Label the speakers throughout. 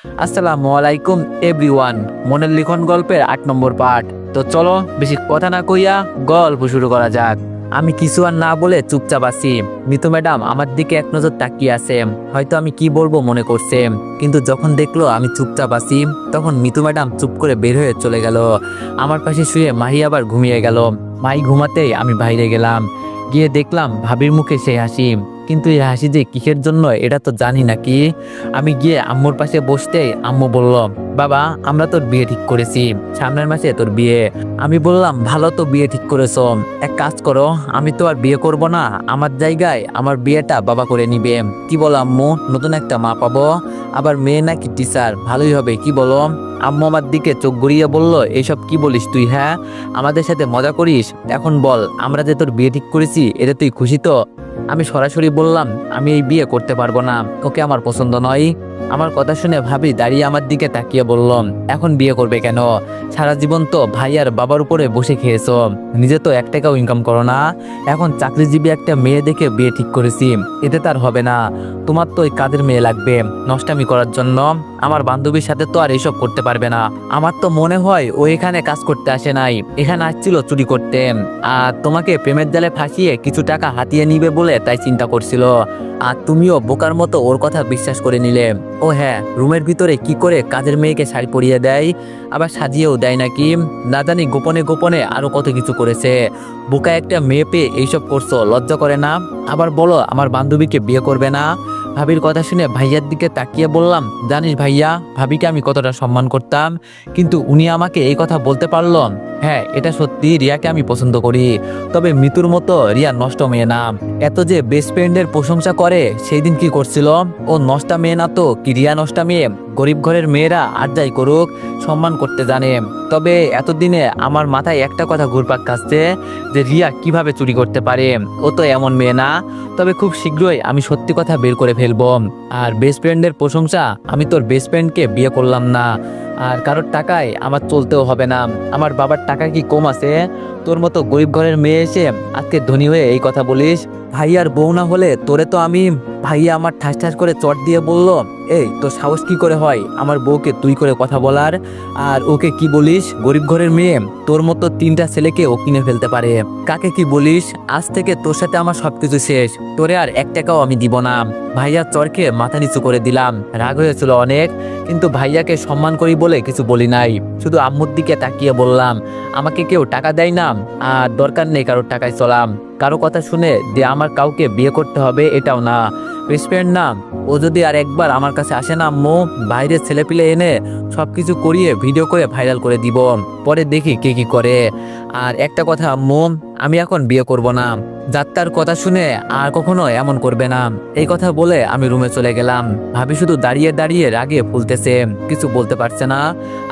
Speaker 1: আসসালামু আলাইকুম এভরিওয়ান। মনের লিখন গল্পের ৮ নম্বর পার্ট। তো চলো বেশি কথা না কইয়া গল্প শুরু করা যাক। আমি কিছু আর না বলে চুপচাপ আছি। মিতু ম্যাডাম আমার দিকে এক নজর তাকিয়ে আছে, হয়তো আমি কি বলবো মনে করছে। কিন্তু যখন দেখলো আমি চুপচাপ আছি, তখন মিতু ম্যাডাম চুপ করে বের হয়ে চলে গেল। আমার পাশে শুয়ে মাহি আবার ঘুমিয়ে গেল। মাহি ঘুমাতেই আমি বাইরে গেলাম, গিয়ে দেখলাম ভাবির মুখে সেই হাসি। কিন্তু এই হাসি যে কিসের জন্য এটা তো জানি নাকি। আমি গিয়ে আম্মুর পাশে বসতেই আম্মু বলল, বাবা আমরা তোর বিয়ে ঠিক করেছি, সামনের মাসে তোর বিয়ে। আমি বললাম, ভালো তো বিয়ে ঠিক করেছো, এক কাজ করো, আমি তো আর বিয়ে করব না, আমার জায়গায় আমার বিয়েটা বাবা করে নিবে। কি বলো আম্মু, নতুন একটা মা পাবো, আবার মেয়ে নাকি টিচার, ভালোই হবে, কি বলো? আম্মু আমার দিকে চোখ গড়িয়ে বলল, এইসব কি বলিস তুই? হ্যাঁ, আমাদের সাথে মজা করিস? এখন বল, আমরা যে তোর বিয়ে ঠিক করেছি এতে তুই খুশি তো? আমি সরাসরি বললাম, আমি এই বিয়ে করতে পারবো না, ওকে আমার পছন্দ নয়। আমার কথা শুনে ভাবি দাঁড়িয়ে আমার দিকে তাকিয়ে বলল, এখন বিয়ে করবে কেন? সারা জীবন তো ভাই আর বাবার উপরে বসে খেয়েছো, নিজে তো এক টাকাও ইনকাম করো না। এখন চাকরিজীবী একটা মেয়ে দেখে বিয়ে ঠিক করেছি, এতে তার হবে না। তোমার তো ওই কাজের মেয়ে লাগবে নষ্টামি করার জন্য। আমার বান্ধবীর সাথে তো আর এইসব করতে পারবে না। আমার তো মনে হয় ও এখানে কাজ করতে আসে নাই, এখানে আসছিল চুরি করতে। আর তোমাকে প্রেমের জালে ফাঁসিয়ে কিছু টাকা হাতিয়ে নিবে বলে তাই চিন্তা করছিল। আর তুমিও বোকার মতো ওর কথা বিশ্বাস করে নিলে। ও হ্যাঁ, রুমের ভিতরে কি করে কাজের মেয়েকে শাড়ি পরিয়ে দেয়, আবার সাজিয়েও দেয় নাকি, না জানি গোপনে গোপনে আরো কত কিছু করেছে। বোকা একটা মেয়ে পেয়ে এইসব করছো, লজ্জা করে না? আবার বলো আমার বান্ধবীকে বিয়ে করবে না। ভাবির কথা শুনে ভাইয়ার দিকে তাকিয়ে বললাম, জানিস ভাইয়া, ভাবিকে আমি কতটা সম্মান করতাম, কিন্তু উনি আমাকে এই কথা বলতে পারলো? হ্যাঁ, এটা সত্যি, রিয়াকে আমি পছন্দ করি, তবে মিতুর মতো রিয়া নষ্ট মেয়ে না। এত যে বেস্ট ফ্রেন্ডের প্রশংসা করে, সেই দিন কি করছিল? ও নষ্টা মেয়ে না তো কি রিয়া নষ্টা মেয়ে? গরিব ঘরের মেয়েরা আর যাই করুক সম্মান করতে জানে। তবে এতদিনে আমার মাথায় একটা কথা ঘুরপাক খাচ্ছে, যে রিয়া কিভাবে চুরি করতে পারে? ও তো এমন মেয়ে না। তবে খুব শীঘ্রই আমি সত্যি কথা বের করে ফেলবো। আর বেস্ট ফ্রেন্ডের প্রশংসা, আমি তোর বেস্ট ফ্রেন্ডকে বিয়ে করলাম না, আর কারোর টাকায় আমার চলতেও হবে না। আমার বাবার টাকা কি কম আছে? তোর মতো গরিব ঘরের মেয়ে এসে আজকে ধনী হয়ে এই কথা বলিস? ভাইয়ার বউ না হলে তোরে তো আমি। ভাইয়া আমার ঠাস ঠাস করে চট দিয়ে বলল, এই তোর সাহস কি করে হয় আমার বউকে তুই করে কথা বলার? আর ওকে কি বলিস? গরিব ঘরের মেয়ে, তোর মতো 3টা ছেলেকে ও কিনে ফেলতে পারে। কাকে কি বলিস? আজ থেকে তোর সাথে আমার সবকিছু শেষ, তোরে আর 1 টাকাও আমি দিব না। ভাইয়ার চরকে মাথা নিচু করে দিলাম। রাগ হয়েছিল অনেক, কিন্তু ভাইয়াকে সম্মান করি বলে কিছু বলি নাই। শুধু আম্মুর দিকে তাকিয়ে বললাম, আমাকে কেউ টাকা দেয় না, আর দরকার নেই কারোর টাকায় চলাম। কারো কথা শুনে যে আমার কাউকে বিয়ে করতে হবে এটাও না। বেস্ট ফ্রেন্ড না, ও যদি আর একবার আমার কাছে আসে না আম্মু, বাইরের ছেলেপিলে এনে সবকিছু করিয়ে ভিডিও করে ভাইরাল করে দিব, পরে দেখি কে কি করে। আর একটা কথা আম্মু, আমি এখন বিয়ে করব না। যাত্রার কথা শুনে আর কখনো এমন করবে না। এই কথা বলে আমি রুমে চলে গেলাম। ভাবি শুধু দাঁড়িয়ে দাঁড়িয়ে রাগে ফুলতেছে, কিছু বলতে পারছে না।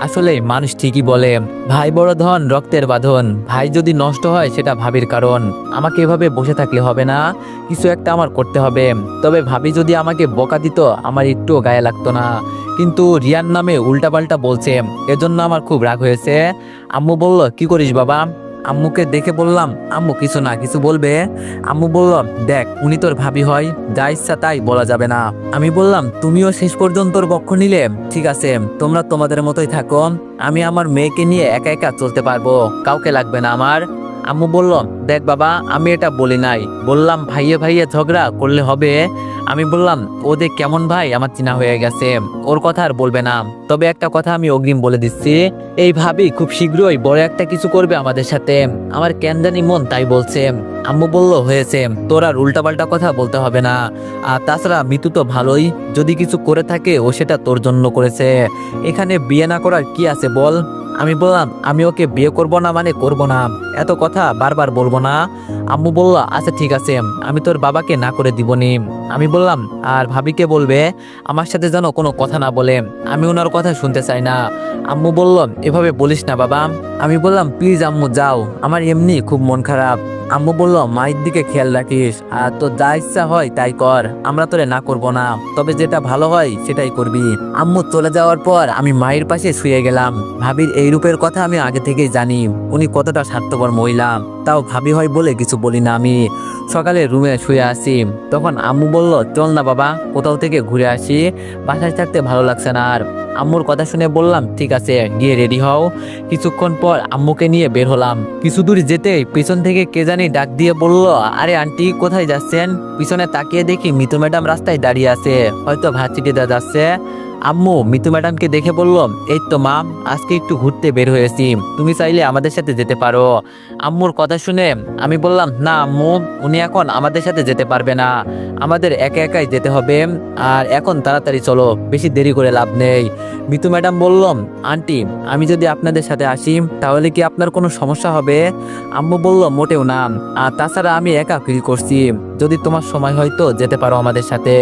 Speaker 1: আসলে মানুষ ঠিকই বলে, ভাই বড় ধন রক্তের বাঁধন। ভাই যদি নষ্ট হয় সেটা ভাবির কারণ। আমাকে এভাবে বসে থাকলে হবে না, কিছু একটা আমার করতে হবে। তবে ভাবি যদি আমাকে বকা দিত আমার একটুও গায়ে লাগতো না, কিন্তু রিয়ার নামে উল্টাপাল্টা বলছে, এজন্য আমার খুব রাগ হয়েছে। আম্মু বলল, কি করিস বাবা? আম্মুকে দেখে বললাম, আম্মু কিছু না, কিছু বলবে? আম্মু বলল, দেখ উনি তোর ভাবি হয়, যা ইচ্ছা তাই বলা যাবে না। আমি বললাম, তুমিও শেষ পর্যন্ত ওর পক্ষ নিলে? ঠিক আছে, তোমরা তোমাদের মতোই থাকো, আমি আমার মেয়েকে নিয়ে একা একা চলতে পারবো, কাউকে লাগবে না আমার। আম্মু বলল, দেখ বাবা, আমি এটা বলি নাই, বললাম ভাইয়ে ভাইয়ে ঝগড়া করলে হবে। আমি বললাম, ও যে কেমন ভাই আমার চিনা হয়ে গেছে, ওর কথা আর বলবে না। তবে একটা কথা আমি অগ্রিম বলে দিচ্ছি, এই ভাবি খুব শীঘ্রই বড় একটা কিছু করবে আমাদের সাথে, আমার কেন জানি মন তাই বলছে। আম্মু বলল, হয়েছে, তোর আর উল্টাপাল্টা কথা বলতে হবে না। আর তাছাড়া মিতু তো ভালোই, যদি কিছু করে থাকে ও সেটা তোর জন্য করেছে, এখানে বিয়ে না করার কি আছে বল? আমি বললাম, আমি ওকে বিয়ে করব না মানে করব না, এত কথা বারবার বলবো না। আম্মু বলল, আচ্ছা ঠিক আছে, আমি তোর বাবাকে না করে দিবনি। আমি বললাম, আর ভাবিকে বলবে আমার সাথে যেন কোনো কথা না বলে, আমি ওনার কথা শুনতে চাই না। আম্মু বলল, এভাবে বলিস না বাবা। আমি বললাম, প্লিজ আম্মু যাও, আমার এমনি খুব মন খারাপ। আম্মু বলল, মায়ের দিকে খেয়াল রাখিস, আর তোর যা ইচ্ছা হয় তাই কর, আমরা তোরে না করব না, তবে যেটা ভালো হয় সেটাই করবি। আম্মু চলে যাওয়ার পর আমি মায়ের পাশে শুয়ে গেলাম। ভাবির এই রূপের কথা আমি আগে থেকেই জানি, উনি কতটা স্বার্থপর স্বার্থপর মহিলা, তাও ভাবি হয় বলে কিছু বলি না আমি। সকালে রুমে শুয়ে আসি, তখন আম্মু বলল চল না বাবা কোথাও থেকে ঘুরে আসি, বাসায় থাকতে ভালো লাগছে না আর। আম্মুর কথা শুনে বললাম ঠিক আছে, গিয়ে রেডি হও। কিছুক্ষণ পর আম্মুকে নিয়ে বের হলাম। কিছু দূর যেতেই পিছন থেকে কে জানি ডাক দিয়ে বলল, আরে আন্টি কোথায় যাচ্ছেন? পিছনে তাকিয়ে দেখি মিতু ম্যাডাম রাস্তায় দাঁড়িয়ে আছে, হয়তো ভার্সিটি দা যাচ্ছে। আম্মু মিতু ম্যাডামকে দেখে বলল, এই তো মা, আজকে একটু ঘুরতে বের হয়েছি, তুমি চাইলে আমাদের সাথে যেতে পারো। আম্মুর কথা শুনে আমি বললাম, না আম্মু, উনি এখন আমাদের সাথে যেতে পারবে না, আমাদের একা একাই যেতে হবে। আর এখন তাড়াতাড়ি চলো, বেশি দেরি করে লাভ নেই। মিতু ম্যাডাম বলল, আন্টি আমি যদি আপনাদের সাথে আসি তাহলে কি আপনার কোনো সমস্যা হবে? আম্মু বলল, মোটেও না, আর তাছাড়া আমি একা ফিল করছি, যদি তোমার সময় হয় তো যেতে পারো আমাদের সাথে।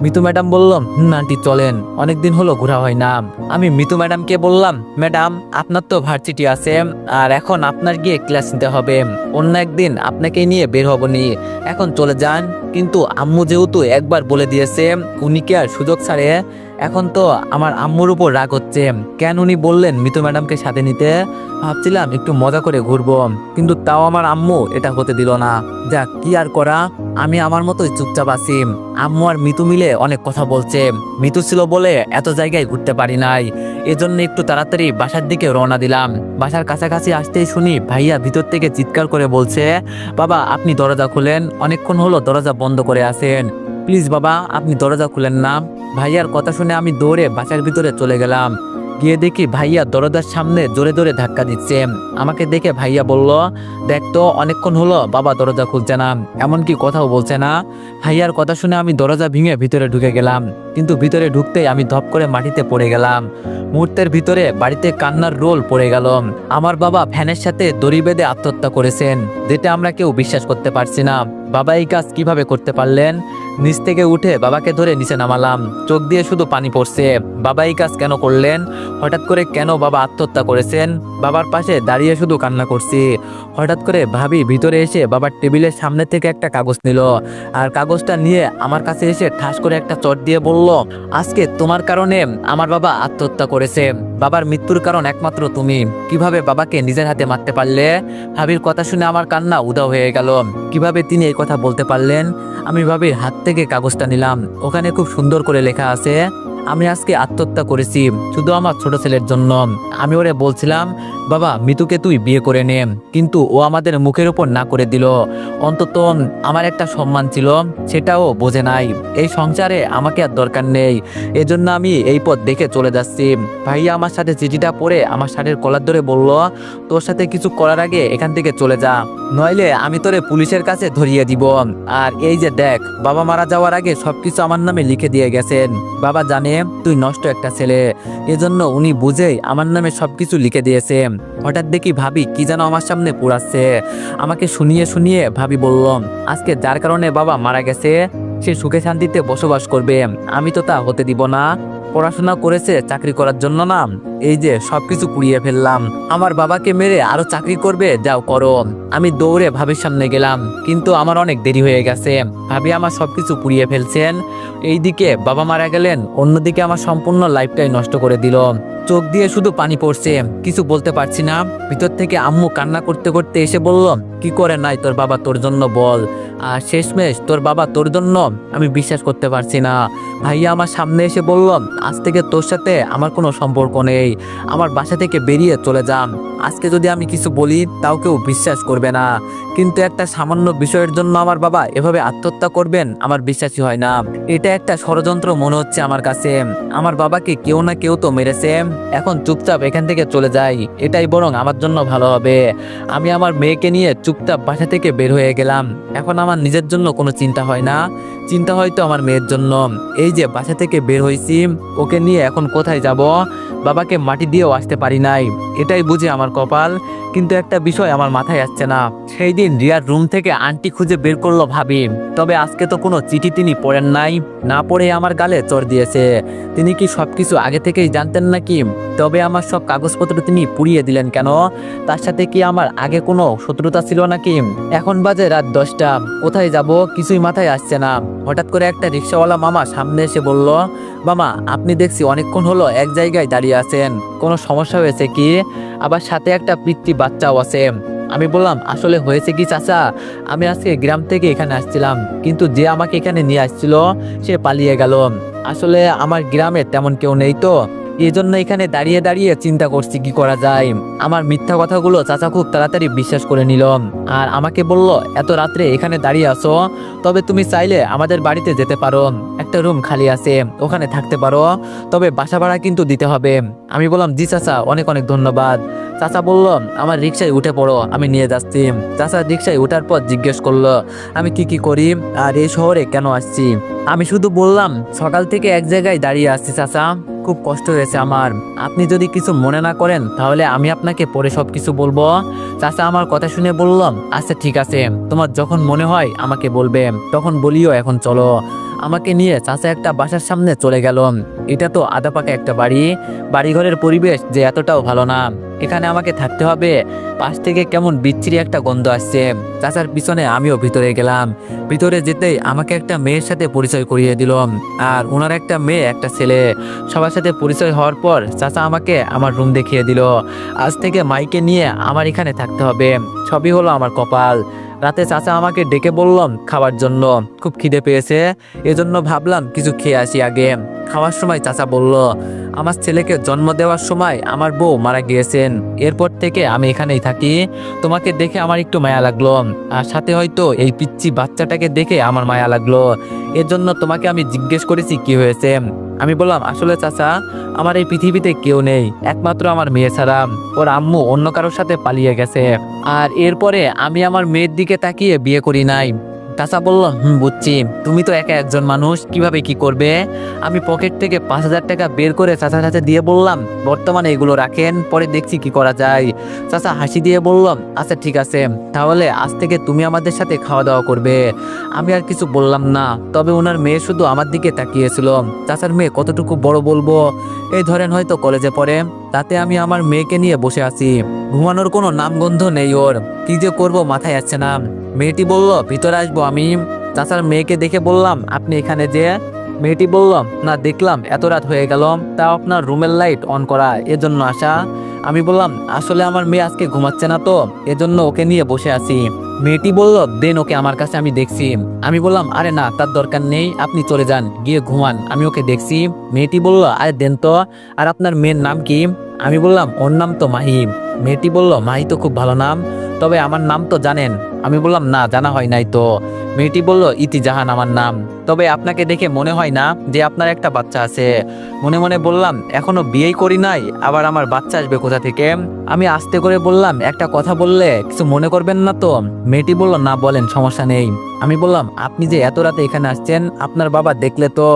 Speaker 1: মিতু ম্যাডাম বলল, আন্টি চলেন, অনেকদিন হলো ঘোরা হয় না। আমি মিতু ম্যাডামকে বললাম, ম্যাডাম আপনার তো ভার্সিটি আছে, আর এখন আপনার গিয়ে ক্লাস নিতে হবে, অন্য একদিন আপনাকে নিয়ে বের হবনি, এখন চলে যান। কিন্তু আম্মু যেহেতু একবার বলে দিয়েছে, উনি কি আর সুযোগ ছাড়ে? এখন তো আমার আম্মুর উপর রাগ হচ্ছে, কেন উনি বললেন মিতু ম্যাডামকে সাথে নিতে। ভাবছিলাম একটু মজা করে ঘুরবো, কিন্তু তাও আমার আম্মু এটা হতে দিল না। যাক, কি আর করা, আমি আমার মতোই চুপচাপ আছি। আম্মু আর মিতু মিলে অনেক কথা বলছে, মিতু ছিল বলে এত জায়গায় ঘুরতে পারি নাই, এজন্য একটু তাড়াতাড়ি বাসার দিকে রওনা দিলাম। বাসার কাছাকাছি আসতেই শুনি ভাইয়া ভিতর থেকে চিৎকার করে বলছে, বাবা আপনি দরজা খুলেন, অনেকক্ষণ হলো দরজা বন্ধ করে আছেন, প্লিজ বাবা আপনি দরজা খুলেন না। ভাইয়ার কথা শুনে আমি দৌড়ে বাসার ভিতরে চলে গেলাম। গিয়ে দেখি ভাইয়া দরজার সামনে জোরে জোরে ধাক্কা দিচ্ছে। আমাকে দেখে ভাইয়া বলল, দেখ তো অনেকক্ষণ হলো বাবা দরজা খুলছে না, এমনকি কথাও বলছে না। ভাইয়ার কথা শুনে আমি দরজা ভেঙে ভিতরে ঢুকে গেলাম, কিন্তু ভিতরে ঢুকতেই আমি ধপ করে মাটিতে পড়ে গেলাম। মুহূর্তের ভিতরে বাড়িতে কান্নার রোল পড়ে গেল। আমার বাবা ফ্যানের সাথে দড়ি বেঁধে আত্মহত্যা করেছেন, যেটা আমরা কেউ বিশ্বাস করতে পারছি না। বাবা এই কাজ কিভাবে করতে পারলেন? নিচ থেকে উঠে বাবাকে ধরে নিচে নামালাম, চোখ দিয়ে শুধু পানি পড়ছে। বাবা এই কাজ কেন করলেন? হঠাৎ করে কেন বাবা আত্মহত্যা করেছেন? বাবার পাশে দাঁড়িয়ে শুধু কান্না করছি। হঠাৎ করে ভাবি ভিতরে এসে বাবার টেবিলের সামনে থেকে একটা কাগজ নিল, আর কাগজটা নিয়ে আমার কাছে এসে ঠাস করে একটা চট দিয়ে বলল, আজকে তোমার কারণে আমার বাবা আত্মহত্যা করেছে, বাবার মৃত্যুর কারণ একমাত্র তুমি, কিভাবে বাবাকে নিজের হাতে মারতে পারলে? ভাবির কথা শুনে আমার কান্না উধাও হয়ে গেল। কিভাবে তিনি এই কথা বলতে পারলেন? আমি ভাবির হাত থেকে কাগজটা নিলাম, ওখানে খুব সুন্দর করে লেখা আছে, আমি আজকে আত্মহত্যা করেছি শুধু আমার ছোট ছেলের জন্য। আমি ওরে বলছিলাম, বাবা মিতুকে তুই বিয়ে করে নে, কিন্তু ও আমাদের মুখের উপর না করে দিল। অন্তত আমার একটা সম্মান ছিল, সেটাও বোঝে নাই। এই সংসারে আমাকে আর দরকার নেই, এজন্য আমি এই পথ দেখে চলে যাচ্ছি। ভাইয়া আমার সাথে চিঠিটা পড়ে আমার শাড়ির কলার ধরে বলল, তোর সাথে কিছু করার আগে এখান থেকে চলে যা, নইলে আমি তোরে পুলিশের কাছে ধরিয়ে দিব। আর এই যে দেখ, বাবা মারা যাওয়ার আগে সবকিছু আমার নামে লিখে দিয়ে গেছেন, বাবা জানে তুই নষ্ট একটা ছেলে, এজন্য উনি বুঝেই আমার নামে সবকিছু লিখে দিয়েছে। হঠাৎ দেখি ভাবি কি যেন আমার সামনে পুরাচ্ছে। আমাকে শুনিয়ে শুনিয়ে ভাবি বলল, আজকে যার কারণে বাবা মারা গেছে সে সুখে শান্তিতে বসবাস করবে, আমি তো তা হতে দিব না। পড়াশোনা করেছে চাকরি করার জন্য না, এই যে সবকিছু পুড়িয়ে ফেললাম। আমার বাবাকে মেরে আরো চাকরি করবে, যাও করো। আমি দৌড়ে ভাবির সামনে গেলাম, কিন্তু আমার অনেক দেরি হয়ে গেছে, ভাবি আমার সবকিছু পুড়িয়ে ফেলছেন। এইদিকে বাবা মারা গেলেন, অন্যদিকে আমার সম্পূর্ণ লাইফটাই নষ্ট করে দিল। চোখ দিয়ে শুধু পানি পড়ছে, কিছু বলতে পারছি না। ভিতর থেকে আম্মু কান্না করতে করতে এসে বলল, কি করে নাই তোর বাবা তোর জন্য বল। আর শেষমেশ তোর বাবা তোর জন্য, আমি বিশ্বাস করতে পারছি না। ভাইয়া আমার সামনে এসে বলল, আজ থেকে তোর সাথে আমার কোনো সম্পর্ক নেই, আমার বাসা থেকে বেরিয়ে চলে যান। আজকে যদি আমি কিছু বলি তাও কেউ বিশ্বাস করবে না, কিন্তু একটা সামান্য বিষয়ের জন্য আমার বাবা এভাবে আত্মহত্যা করবেন আমার বিশ্বাসই হয় না। এটা একটা ষড়যন্ত্র মনে হচ্ছে আমার কাছে, আমার বাবাকে কেউ না কেউ তো মেরেছে। এখন চুপচাপ এখান থেকে চলে যাই, এটাই বরং আমার জন্য ভালো হবে। আমি আমার মেয়েকে নিয়ে চুপচাপ বাসা থেকে বের হয়ে গেলাম। এখন আমার নিজের জন্য কোনো চিন্তা হয় না, চিন্তা হয়তো আমার মেয়ের জন্য। এই যে বাসা থেকে বের হয়েছি, ওকে নিয়ে এখন কোথায় যাব? বাবাকে মাটি দিয়েও আসতে পারি নাই, এটাই বুঝি আমার কপাল। কিন্তু একটা বিষয় আমার মাথায় আসছে না, সেই দিন রিয়ার রুম থেকে আন্টি খুঁজে বের করলো ভাবি, তবে আজকে তো কোনো চিঠি তিনি পড়েন নাই, না পড়ে আমার গালে চড় দিয়েছে। তিনি কি সবকিছু আগে থেকেই জানতেন নাকি? তবে আমার সব কাগজপত্র তিনি পুড়িয়ে দিলেন কেন? তার সাথে কি আমার আগে কোনো শত্রুতা ছিল নাকি? এখন বাজে রাত 10টা, কোথায় যাব কিছুই মাথায় আসছে না। হঠাৎ করে একটা রিক্সাওয়ালা মামা সামনে এসে বলল, মামা আপনি দেখছি অনেকক্ষণ হলো এক জায়গায় দাঁড়িয়ে আছেন, কোনো সমস্যা হয়েছে কি? আবার সাথে একটা পিতৃ বাচ্চাও আছে। আমি বললাম আসলে হয়েছে কি চাচা, আমি আজকে গ্রাম থেকে এখানে আসছিলাম, কিন্তু যে আমাকে এখানে নিয়ে আসছিল সে পালিয়ে গেল। আসলে আমার গ্রামে তেমন কেউ নেই, তো এই জন্য এখানে দাঁড়িয়ে দাঁড়িয়ে চিন্তা করছি কি করা যায়। আমার মিথ্যা কথাগুলো চাচা খুব তাড়াতাড়ি বিশ্বাস করে নিল, আর আমাকে বলল এত রাত্রে এখানে দাঁড়িয়ে আছো, তবে তুমি চাইলে আমাদের বাড়িতে যেতে পারো, একটা রুম খালি আছে, ওখানে থাকতে পারো, তবে বাসা ভাড়া কিন্তু দিতে হবে। আমি বললাম জি চাচা, অনেক অনেক ধন্যবাদ। চাচা বলল আমার রিক্সায় উঠে পড়ো, আমি নিয়ে যাচ্ছি। চাচা রিক্সায় ওঠার পর জিজ্ঞেস করলো আমি কি কি করি আর এই শহরে কেন আসছি। আমি শুধু বললাম সকাল থেকে এক জায়গায় দাঁড়িয়ে আসছি চাচা, খুব কষ্ট হয়েছে আমার। আপনি যদি কিছু মনে না করেন তাহলে আমি আপনাকে পরে সব কিছু বলবো। চাচা আমার কথা শুনে বললাম আচ্ছা ঠিক আছে, তোমার যখন মনে হয় আমাকে বলবে, তখন বলিও। এখন চলো। আমাকে নিয়ে চাচা একটা বাসার সামনে চলে গেল। এটা তো আধা পাকা একটা বাড়ি, বাড়িঘরের পরিবেশ যে এতটাও ভালো না, এখানে আমাকে থাকতে হবে। পাশ থেকে কেমন বিচ্ছিরি একটা গন্ধ আসছে। চাচার পিছনে আমিও ভিতরে গেলাম। ভিতরে যেতেই আমাকে একটা মেয়ের সাথে পরিচয় করিয়ে দিল, আর ওনার একটা মেয়ে একটা ছেলে। সবার সাথে পরিচয় হওয়ার পর চাচা আমাকে আমার রুম দেখিয়ে দিল। আজ থেকে মাইকে নিয়ে আমার এখানে থাকতে হবে, সবই হলো আমার কপাল। রাতে চাচা আমাকে ডেকে বললাম খাবার জন্য, খুব খিদে পেয়েছে, এজন্য ভাবলাম কিছু খেয়ে আসি আগে। খাওয়ার সময় চাচা বলল আমার ছেলেকে জন্ম দেওয়ার সময় আমার বউ মারা গিয়েছেন, এরপর থেকে আমি এখানেই থাকি। তোমাকে দেখে আমার একটু মায়া লাগলো, আর সাথে হয়তো এই পিচ্চি বাচ্চাটাকে দেখে আমার মায়া লাগলো, এর জন্য তোমাকে আমি জিজ্ঞেস করেছি কি হয়েছে। আমি বললাম আসলে চাচা আমার এই পৃথিবীতে কেউ নেই, একমাত্র আমার মেয়ে ছাড়া। ওর আম্মু অন্য কারোর সাথে পালিয়ে গেছে, আর এরপরে আমি আমার মেয়ের দিকে তাকিয়ে বিয়ে করি নাই। চাচা বলল বুঝছি, তুমি তো একা একজন মানুষ, কিভাবে কি করবে। আমি পকেট থেকে 5,000 টাকা বের করে চাচার কাছে দিয়ে বললাম বর্তমানে এগুলো রাখেন, পরে দেখছি কি করা যায়। চাচা হাসি দিয়ে বললাম আচ্ছা ঠিক আছে, তাহলে আজ থেকে তুমি আমাদের সাথে খাওয়া দাওয়া করবে। আমি আর কিছু বললাম না, তবে ওনার মেয়ে শুধু আমার দিকে তাকিয়েছিল। চাচার মেয়ে কতটুকু বড় বলবো, এই ধরেন হয়তো কলেজে পড়ে। তাতে আমি আমার মেয়েকে নিয়ে বসে আছি, ঘুমানোর কোনো নামগন্ধ নেই ওর, কি যে করবো মাথায় আসছে না। মেয়েটি বলল ভিতরে আসবো আমি। চাচার মেয়েকে দেখে বললাম আপনি এখানে যে। মেয়েটি বলল না দেখলাম এত রাত হয়ে গেল, তাও আপনার রুমের লাইট অন করা, এজন্য আসা। আমি বললাম আসলে আমার মেয়ে আজকে ঘুমাচ্ছে না, তো এজন্য ওকে নিয়ে বসে আছি। মেয়েটি বলল দেন ওকে আমার কাছে, আমি দেখছি। আমি বললাম আরে না তার দরকার নেই, আপনি চলে যান, গিয়ে ঘুমান, আমি ওকে দেখছি। মেয়েটি বলল আরে দেন তো, আর আপনার মেয়ের নাম কি। আমি বললাম ওর নাম তো মাহি। মেয়েটি বলল মাহি তো খুব ভালো নাম, তবে আমার নাম তো জানেন। আমি বললাম না জানা হয় নাই তো। মেয়েটি বলল ইতি জাহান আমার নাম, তবে আপনাকে দেখে মনে হয় না যে আপনার একটা বাচ্চা আছে। মনে মনে বললাম এখনো বিয়েই করি নাই, আবার আমার বাচ্চা আসবে কোথা থেকে। আমি আস্তে করে বললাম একটা কথা বললে কিছু মনে করবেন না তো। মেয়েটি বলল না বলেন, সমস্যা নেই। আমি বললাম আপনি যে এত রাতে এখানে আসছেন, আপনার বাবা দেখলে তো।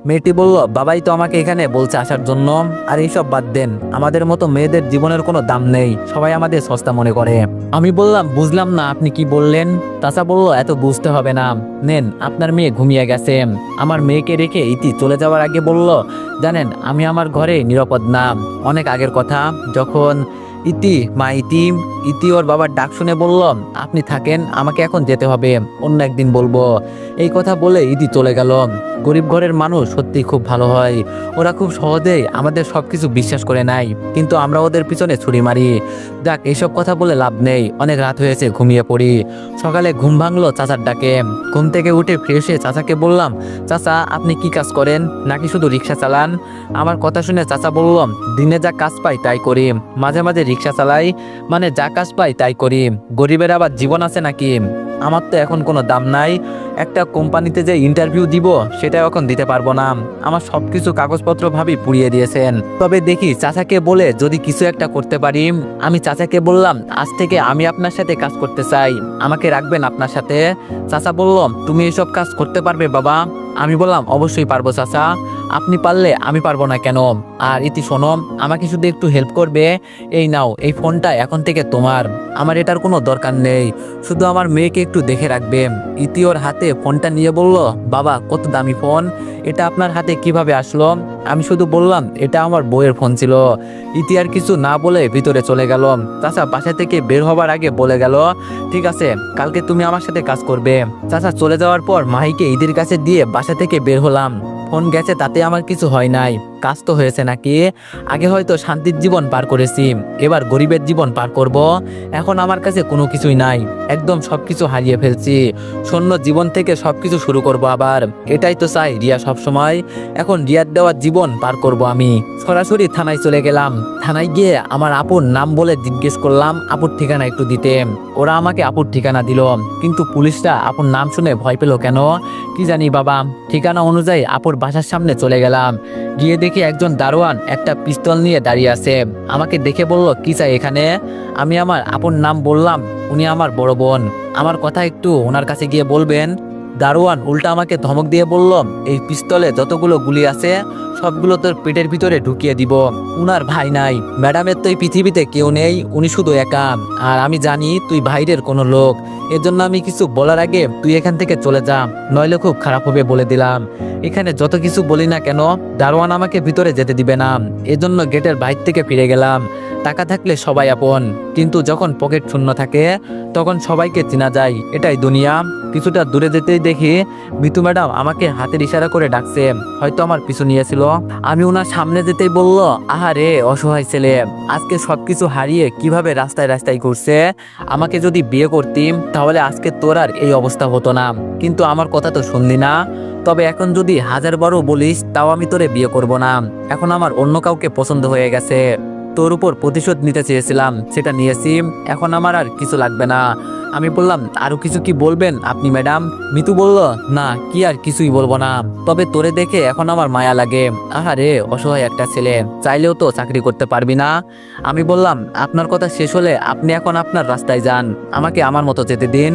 Speaker 1: মেয়েটি বলল বাবাই তো আমাকে এখানে বলছে আসার জন্য। আর এইসব বাদ দেন, আমাদের মতো মেয়েদের জীবনের কোনো দাম নেই, সবাই আমাদের সস্তা মনে করে। আমি বললাম বুঝলাম না আপনি কি বললেন। চাচা বলল এত বুঝতে হবে না, নেন আপনার মেয়ে ঘুমিয়ে গেছে। আমার মেয়েকে রেখে ইতি চলে যাওয়ার আগে বলল জানেন আমি আমার ঘরে নিরাপদ না। অনেক আগের কথা, যখন ইতি মা ইতি ইতি ওর বাবার ডাক শুনে বলল আপনি থাকেন, আমাকে এখন যেতে হবে, অন্য একদিন বলবো। এই কথা বলে ইতি চলে গেল। গরিব ঘরের মানুষ সত্যি খুব ভালো হয়, ওরা খুব সহজেই আমাদের সবকিছু বিশ্বাস করে নেয়, কিন্তু আমরা ওদের পিছনে ছুরি মারি। যাক এইসব কথা বলে লাভ নেই, অনেক রাত হয়েছে, ঘুমিয়ে পড়ি। সকালে ঘুম ভাঙলো চাচার ডাকে। ঘুম থেকে উঠে ফ্রেশ হয়ে চাচাকে বললাম চাচা আপনি কি কাজ করেন, নাকি শুধু রিক্সা চালান। আমার কথা শুনে চাচা বলল দিনে যা কাজ পাই তাই করি, মাঝে মাঝে রিক্সা চালাই, মানে যা কাজ পাই তাই করি। গরিবের আবার জীবন আছে নাকি। আমার তো এখন কোনো দাম নাই, একটা কোম্পানিতে যে ইন্টারভিউ দিব সেটা এখন দিতে পারবো না। আমার সবকিছু কাগজপত্র ভাবি পুড়িয়ে দিয়েছেন, তবে দেখি চাচাকে বলে যদি কিছু একটা করতে পারি। আমি চাচাকে বললাম আজ থেকে আমি আপনার সাথে কাজ করতে চাই, আমাকে রাখবেন আপনার সাথে। চাচা বলল তুমি এসব কাজ করতে পারবে বাবা। আমি বললাম অবশ্যই পারবো চাচা, আপনি পারলে আমি পারবো না কেন। আর ইতি শোনো, আমাকে শুধু একটু হেল্প করবে। এই নাও এই ফোনটা এখন থেকে তোমার, আমার এটার কোনো দরকার নেই, শুধু আমার মেয়েকে একটু দেখে রাখবে। ইতি ওর হাতে ফোনটা নিয়ে বলল বাবা কত দামি ফোন, এটা আপনার হাতে কিভাবে আসলো। আমি শুধু বললাম এটা আমার বউয়ের ফোন ছিল। ইতি আর কিছু না বলে ভিতরে চলে গেল। চাচা বাসা থেকে বের হবার আগে বলে গেল ঠিক আছে কালকে তুমি আমার সাথে কাজ করবে। চাচা চলে যাওয়ার পর মাহিকে ইতির কাছে দিয়ে বাসা থেকে বের হলাম। ফোন গেছে তাতে আমার কিছু হয় নাই, কাজ তো হয়েছে নাকি? আগে হয়তো শান্তির জীবন পার করেছি, এবার গরিবের জীবন পার করব। এখন আমার কাছে কোনো কিছুই নাই, একদম সবকিছু হারিয়ে ফেলছি। শূন্য জীবন থেকে সবকিছু শুরু করব আবার। এটাই তো চাই রিয়া সবসময়। এখন রিয়ার দেওয়া জীবন পার করব আমি। সরাসরি থানায় চলে গেলাম। থানায় গিয়ে আমার আপুর নাম বলে জিজ্ঞেস করলাম আপুর ঠিকানা একটু দিতে। ওরা আমাকে আপুর ঠিকানা দিল, কিন্তু পুলিশরা আপুর নাম শুনে ভয় পেল কেন কি জানি বাবা। ঠিকানা অনুযায়ী আপুর বাসার সামনে চলে গেলাম। গিয়ে দেখি একজন দারোয়ান একটা পিস্তল নিয়ে দাঁড়িয়ে আছে। আমাকে দেখে বলল, কি চাই এখানে? আমি আমার আপুর নাম বললাম। উনি আমার বড় বোন, আমার কথা একটু ওনার কাছে গিয়ে বলবেন। দারোয়ান উল্টা আমাকে ধমক দিয়ে বলল, এই পিস্তলে যতগুলো গুলি আছে সবগুলো তোর পেটের ভিতরে ঢুকিয়ে দিব। উনার ভাই নাই, ম্যাডামের তো এই পৃথিবীতে কেউ নেই, উনি শুধু একা। আর আমি জানি তুই বাইরের কোনো লোক, এর জন্য আমি কিছু বলার আগে তুই এখান থেকে চলে যা, নইলে খুব খারাপ হবে বলে দিলাম। এখানে যত কিছু বলি না কেন দারোয়ান আমাকে ভিতরে যেতে দিবে না, এজন্য গেটের বাইরে থেকে ফিরে গেলাম। টাকা থাকলে সবাই আপন, কিন্তু যখন পকেট শূন্য থাকে তখন সবাইকে চেনা যায়, এটাই দুনিয়া। কিছুটা দূরে যেতেই দেখি মিতু ম্যাডাম আমাকে হাতের ইশারা করে ডাকছে, হয়তো আমার পিছু নিয়েছিল। আমি ওনার সামনে যেতেই বলল, আহারে অসহায় ছেলে, আজকে সবকিছু হারিয়ে কিভাবে রাস্তায় রাস্তায় ঘুরছে। আমাকে যদি বিয়ে করতিম তাহলে আজকে তোর আর এই অবস্থা হতো না, কিন্তু আমার কথা তো শুনলি না। তবে এখন যদি হাজার বারও বলিস তাও আমি তোরে বিয়ে করব না। এখন আমার অন্য কাউকে পছন্দ হয়ে গেছে। তোর উপর প্রতিশোধ নিতে চেয়েছিলাম, সেটা নিয়েছি, এখন আমার আর কিছু লাগবে না। আমি বললাম, আরো কিছু কি বলবেন আপনি ম্যাডাম? মিতু বলল, না কি আর কিছুই বলবো না, তবে তোরে দেখে এখন আমার মায়া লাগে। আহারে অসহায় একটা ছেলে, চাইলেও তো চাকরি করতে পারবি না। আমি বললাম, আপনার কথা শেষ হলে আপনি এখন আপনার রাস্তায় যান, আমাকে আমার মতো যেতে দিন।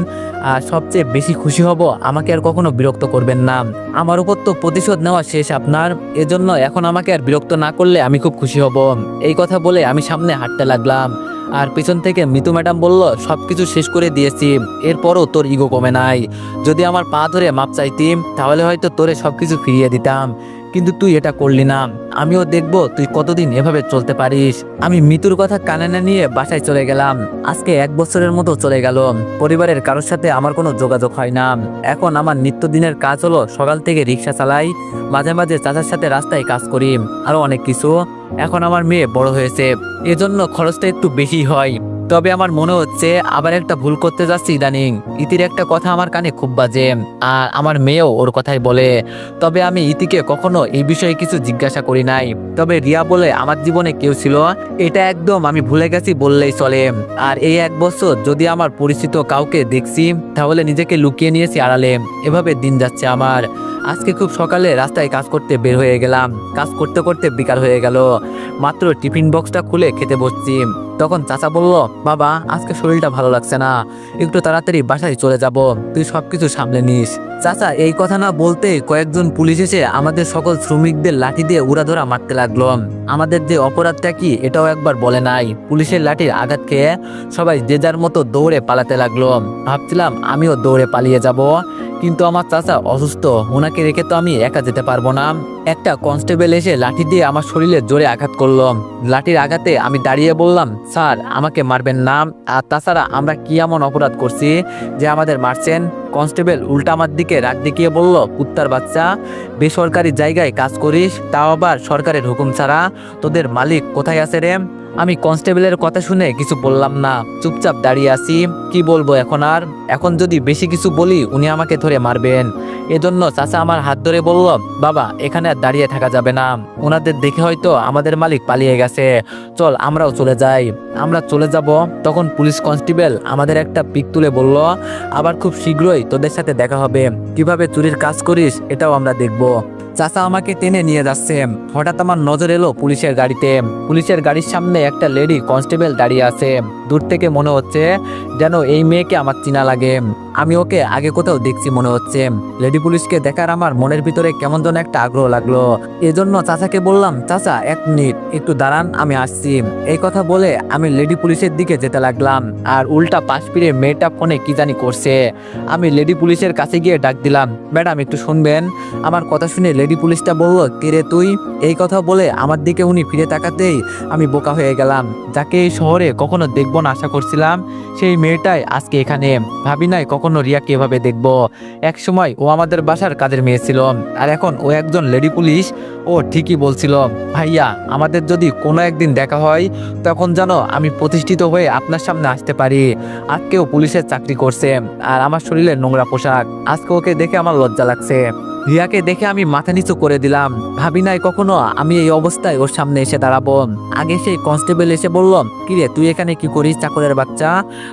Speaker 1: আর সবচেয়ে বেশি খুশি হব আমাকে আর কখনো বিরক্ত করবেন না। আমার উপর তো প্রতিশোধ নেওয়া শেষ আপনার, এজন্য এখন আমাকে আর বিরক্ত না করলে আমি খুব খুশি হব। এই কথা বলে আমি সামনে হাঁটতে লাগলাম। আর পিছন থেকে মিতু ম্যাডাম বলল, সবকিছু শেষ করে দিয়েছি, এরপরও তোর ইগো কমে নাই। যদি আমার পা ধরে মাপ চাইতিম তাহলে হয়তো তোরে সবকিছু ফিরিয়ে দিতাম, কিন্তু তুই এটা করলি না। আমিও দেখব তুই কতদিন এভাবে চলতে পারিস। আমি মিতুর কথা কানে না নিয়ে বাসায় চলে গেলাম। আজকে 1 বছরের মতো চলে গেল, পরিবারের কারোর সাথে আমার কোনো যোগাযোগ হয় না। এখন আমার নিত্যদিনের কাজ হলো সকাল থেকে রিক্সা চালাই, মাঝে মাঝে চাচার সাথে রাস্তায় কাজ করি, আরো অনেক কিছু। এখন আমার মেয়ে বড় হয়েছে, এজন্য খরচটা একটু বেশি হয়। তবে আমার মনে হচ্ছে আবার একটা ভুল করতে যাচ্ছি ইদানিং। ইতির একটা কথা আমার কানে খুব বাজে, আর আমার মেয়েও ওর কথাই বলে। তবে আমি ইতিকে কখনো এই বিষয়ে কিছু জিজ্ঞাসা করি নাই। তবে রিয়া বলে আমার জীবনে কেউ ছিল, এটা একদম আমি ভুলে গেছি বললেই চলে। আর এই 1 বছর যদি আমার পরিচিত কাউকে দেখছি তাহলে নিজেকে লুকিয়ে নিয়েছি আড়ালে, এভাবে দিন যাচ্ছে আমার। আজকে খুব সকালে রাস্তায় কাজ করতে বের হয়ে গেলাম, কাজ করতে করতে বিকাল হয়ে গেল। মাত্র টিফিন বক্সটা খুলে খেতে বসছি, তখন চাচা বলল, বাবা আজকে শরীরটা ভালো লাগছে না, একটু তাড়াতাড়ি বাসায় চলে যাব, তুই সবকিছু সামলে নিস। চাচা এই কথা না বলতে কয়েকজন পুলিশ এসে আমাদের সকল শ্রমিকদের লাঠি দিয়ে উড়াধরা মারতে লাগলো। আমাদের যে অপরাধটা কি এটাও একবার বলে নাই। পুলিশের লাঠির আঘাত খেয়ে সবাই যে যার মতো দৌড়ে পালাতে লাগলো। ভাবছিলাম আমিও দৌড়ে পালিয়ে যাব, কিন্তু আমার চাচা অসুস্থ, ওনাকে রেখে তো আমি একা যেতে পারবো না। একটা কনস্টেবল এসে লাঠি দিয়ে আমার শরীরে জোরে আঘাত করলো। লাঠির আঘাতে আমি দাঁড়িয়ে বললাম, স্যার আমাকে মারবেন না, আর তাছাড়া আমরা কি এমন অপরাধ করছি যে আমাদের মারছেন? কনস্টেবল উল্টা আমার দিকে রাগ দেখিয়ে বলল, কুত্তার বাচ্চা, বেসরকারি জায়গায় কাজ করিস, তাও আবার সরকারের হুকুম ছাড়া, তোদের মালিক কোথায় আছে রে? আমি কনস্টেবলের কথা শুনে কিছু বললাম না, চুপচাপ দাঁড়িয়ে আছি। কি বলবো এখন আর? এখন যদি বেশি কিছু বলি উনি আমাকে ধরে মারবেন। এজন্য চাচা আমার হাত ধরে বলল, বাবা এখানে আর দাঁড়িয়ে থাকা যাবে না, ওনাদের দেখে হয়তো আমাদের মালিক পালিয়ে গেছে, চল আমরাও চলে যাই। আমরা চলে যাব, তখন পুলিশ কনস্টেবল আমাদের একটা পিক তুলে বলল, আবার খুব শীঘ্রই তোদের সাথে দেখা হবে, কিভাবে চুরির কাজ করিস এটাও আমরা দেখব। চাচা আমাকে টেনে নিয়ে যাচ্ছে। হঠাৎ আমার নজর এলো পুলিশের গাড়িতে। পুলিশের গাড়ির সামনে একটা লেডি কনস্টেবল দাঁড়িয়ে আছে। দূর থেকে মনে হচ্ছে যেন এই মেয়েকে আমার চিনা লাগে, আমি ওকে আগে কোথাও দেখছি মনে হচ্ছে। লেডি পুলিশকে দেখার আমার মনের ভিতরে কেমন যেন একটা আগ্রহ লাগলো। এজন্য চাচাকে বললাম, চাচা 1 মিনিট একটু দাঁড়ান, আমি আসছি। এই কথা বলে আমি লেডি পুলিশের দিকে যেতে লাগলাম, আর উল্টা পাশ ফিরে মেয়েটা ফোনে কি জানি করছে। আমি লেডি পুলিশের কাছে গিয়ে ডাক দিলাম, ম্যাডাম একটু শুনবেন। আমার কথা শুনে লেডি পুলিশটা বলল, কে রে তুই? এই কথা বলে আমার দিকে উনি ফিরে তাকাতেই আমি বোকা হয়ে গেলাম। যাকে এই শহরে কখনো দেখবো না আশা করছিলাম, সেই মেয়েটাই আজকে এখানে। ভাবি নাই কখনো কখনো রিয়াকে এভাবে দেখবো। এক সময় ও আমাদের বাসার কাজের মেয়ে ছিল, আর এখন ও একজন লেডি পুলিশ। ও ঠিকই বলছিল। ভাইয়া, আমাদের যদি কোনো একদিন দেখা হয় তখন যেন আমি প্রতিষ্ঠিত হয়ে আপনার সামনে আসতে পারি। আজকেও পুলিশের চাকরি করছে, আর আমার শরীরে নোংরা পোশাক। আজকে ওকে দেখে আমার লজ্জা লাগছে। রিয়াকে দেখে আমি মাথা নিচু করে দিলাম। ভাবি নাই কখনো আমি এই অবস্থায় ওর সামনে এসে দাঁড়াবো। আগে সেই কনস্টেবল এসে বলল, কিরে তুই এখানে কি করিস চাকরের বাচ্চা,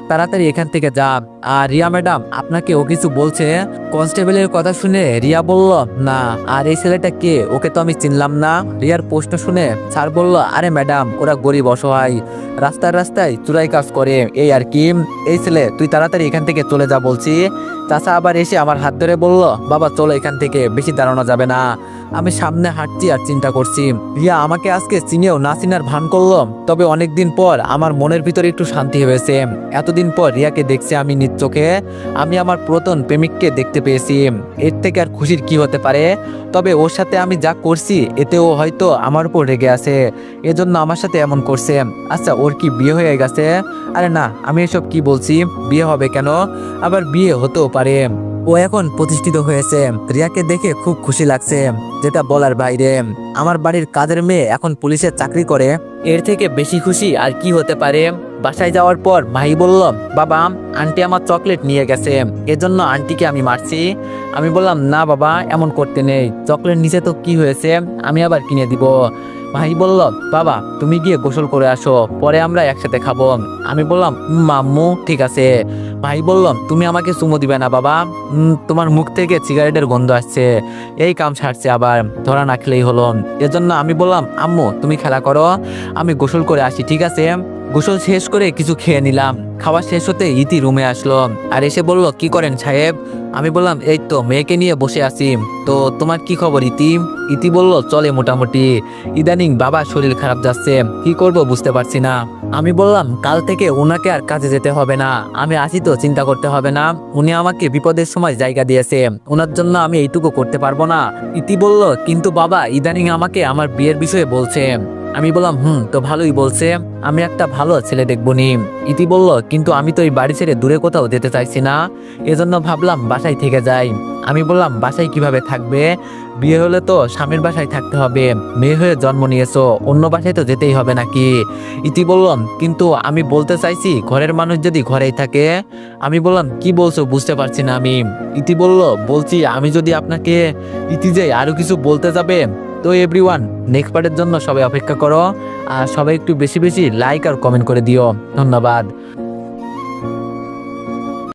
Speaker 1: তাড়াতাড়ি এখান থেকে যা। আর রিয়া ম্যাডাম, আপনাকে ও কিছু বলছে? কনস্টেবলের কথা শুনে রিয়া বলল, না। আর এই ছেলেটা কে? ওকে তো আমি চিনলাম না। রিয়ার প্রশ্ন শুনে স্যার বলল, আরে ম্যাডাম, ওরা গরিব অসহায়, রাস্তায় রাস্তায় চুরাই কাজ করে, এই আর কি। এই ছেলে, তুই তাড়াতাড়ি এখান থেকে চলে যা বলছি। চাচা আবার এসে আমার হাত ধরে বলল, বাবা চলো এখান থেকে, বেশি দাঁড়ানো যাবে না। আমি সামনে হাঁটছি আর চিন্তা করছি। রিয়া আমাকে আজকে চিনেও না চিনার ভান করলো, তবে অনেকদিন পর আমার মনের ভিতরে একটু শান্তি হয়েছে। এতদিন পর রিয়াকে দেখছি আমি নিজ চোখে। আমি আমার পুরাতন প্রেমিককে দেখতে পেয়েছি। এর থেকে আর খুশির কি হতে পারে? তবে ওর সাথে আমি যা করছি এতে ও হয়তো আমার উপর রেগে আছে, এজন্য আমার সাথে এমন করছে। আচ্ছা, ওর কি বিয়ে হয়ে গেছে? আরে না, আমি এসব কি বলছি, বিয়ে হবে কেন? আবার বিয়ে হতেও পারে। ও এখন প্রতিষ্ঠিত হয়েছে, রিয়াকে দেখে খুব খুশি লাগছে, যেটা বলার বাইরে। আমার বাড়ির কাজের মেয়ে এখন পুলিশের চাকরি করে, এর থেকে বেশি খুশি আর কি হতে পারে? বাসায় যাওয়ার পর মাহি বলল, বাবা আন্টি আমার চকলেট নিয়ে গেছে, এজন্য আন্টিকে আমি মারছি। আমি বললাম, না বাবা, এমন করতে নেই, চকলেট নিচে তো কি হয়েছে, আমি আবার কিনে দিব। ভাই বলল, বাবা তুমি গিয়ে গোসল করে আসো, পরে আমরা একসাথে খাবো। আমি বললাম, আম্মু ঠিক আছে। ভাই বলল, তুমি আমাকে চুমু দিবে না বাবা, তোমার মুখ থেকে সিগারেটের গন্ধ আসছে, এই কাম ছাড়ছে আবার, ধরা না খেলেই হলো। এজন্য আমি বললাম, আম্মু তুমি খেলা করো, আমি গোসল করে আসি, ঠিক আছে। গোসল শেষ করে কিছু খেয়ে নিলাম। খাওয়া শেষ হতে ইতি রুমে আসলো, আর এসে বলল, কি করেন সাহেব? আমি বললাম, এই তো মেয়েকে নিয়ে বসে আছি। তো তোমার কি খবর ইতি? ইতি বলল, চলে মোটামুটি, ইদানিং বাবা শরীর খারাপ যাচ্ছে, কি করব বুঝতে পারছি না। আমি বললাম, কাল থেকে ওনাকে আর কাজে যেতে হবে না, আমি আছি তো, চিন্তা করতে হবে না। উনি আমাকে বিপদের সময় জায়গা দিয়েছে, ওনার জন্য আমি এইটুকু করতে পারবো না। ইতি বলল, কিন্তু বাবা ইদানিং আমাকে আমার বিয়ের বিষয়ে বলছে। আমি বললাম, তো ভালোই বলছে, আমি একটা ভালো ছেলে দেখবনি। ইতি বলল, কিন্তু আমি তো এই বাড়ি ছেড়ে দূরে কোথাও যেতে চাইছি না, এজন্য ভাবলাম বাসায় থেকে যাই। আমি বললাম, বাসায় কিভাবে থাকবে? বিয়ে হলে তো স্বামীর বাসায় থাকতে হবে, মেয়ে হয়ে জন্ম নিয়েছো, অন্য বাসায় তো যেতেই হবে নাকি? ইতি বললাম, কিন্তু আমি বলতে চাইছি ঘরের মানুষ যদি ঘরেই থাকে। আমি বললাম, কি বলছো বুঝতে পারছি না আমি। ইতি বলল, বলছি আমি যদি আপনাকে। ইতি যে আরো কিছু বলতে যাবে। তো এভরিওয়ান, নেক্সট পার্টের জন্য সবাই অপেক্ষা করো, আর সবাই একটু বেশি বেশি লাইক আর কমেন্ট করে দিও। ধন্যবাদ।